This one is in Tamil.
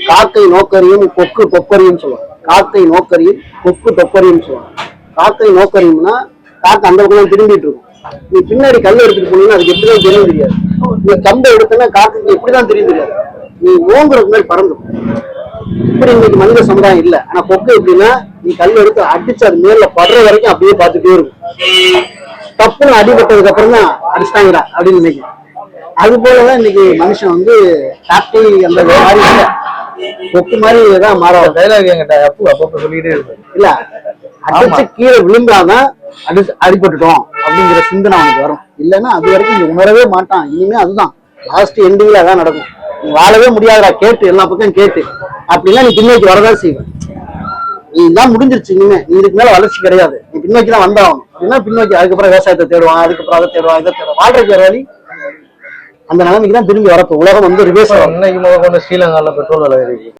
காக்கை நோக்கரியும் கொக்கு தொப்பரியும் சொல்லுவாங்க. காக்கை நோக்கரியும் கொக்கு தொப்பரியும் சொல்லுவாங்க. காக்கை நோக்கரியும்னா காக்கை அந்த பக்கம் திரும்பிட்டு இருக்கும். நீ பின்னாடி கல் எடுத்துட்டு போனீங்கன்னா அதுக்கு எப்படிதான் தெரியும் தெரியாது. நீ கம்பை எடுத்தனா காக்கைக்கு எப்படிதான் தெரியும் தெரியாது. நீ ஓங்குறதுக்கு மாதிரி பறந்துடும். இப்படி இன்னைக்கு மனித சமுதாயம் இல்லை. ஆனா கொக்கு எப்படின்னா நீ கல் எடுத்து அடிச்சு அது மேல படுற வரைக்கும் அப்படியே பார்த்துட்டே இருக்கும். தப்புன்னு அடிபட்டதுக்கு அப்புறம் தான் அடிச்சிட்டாங்கடா அப்படின்னு நினைக்கிறேன். அது போலதான் இன்னைக்கு மனுஷன் வந்து காக்கை அந்த மாதிரி இல்லை, கொக்கு மாதிரி தான் மாறும். டைலாக் என்கிட்ட அப்பப்ப சொல்லிக்கிட்டே இருக்கு. இல்ல அடிச்சு கீழே விழுந்தாதான் அடிபட்டுட்டோம் அப்படிங்கிற சிந்தனை அவனுக்கு வரும். இல்லைன்னா அது வரைக்கும் நீ உணரவே மாட்டான். இனிமே அதுதான் லாஸ்ட் எண்டிங்ல அதான் நடக்கும். நீ வாழவே முடியாதா கேட்டு எல்லா பக்கம் கேட்டு அப்படின்னா நீ பின்னோக்கி வரதான் செய்வேன். நீ தான் முடிஞ்சிருச்சு. இனிமே நீ இதுக்கு மேல வளர்ச்சி கிடையாது. நீ பின்னோக்கி தான் வந்தாகணும். அப்படின்னா பின்னோக்கி அதுக்கப்புறம் விவசாயத்தை தேடுவான், அதுக்கப்புறம் அதை தேடுவான், இதை தேடுவான். வாழ்றதுக்கு வேற வழி அந்த நிலைமைக்கு தான் திரும்பி வரப்போ உலகம் வந்து ரிவர்ஸ். இன்னைக்கு முதல் கொண்டு ஸ்ரீலங்கால பெட்ரோல் விலை இருக்கு.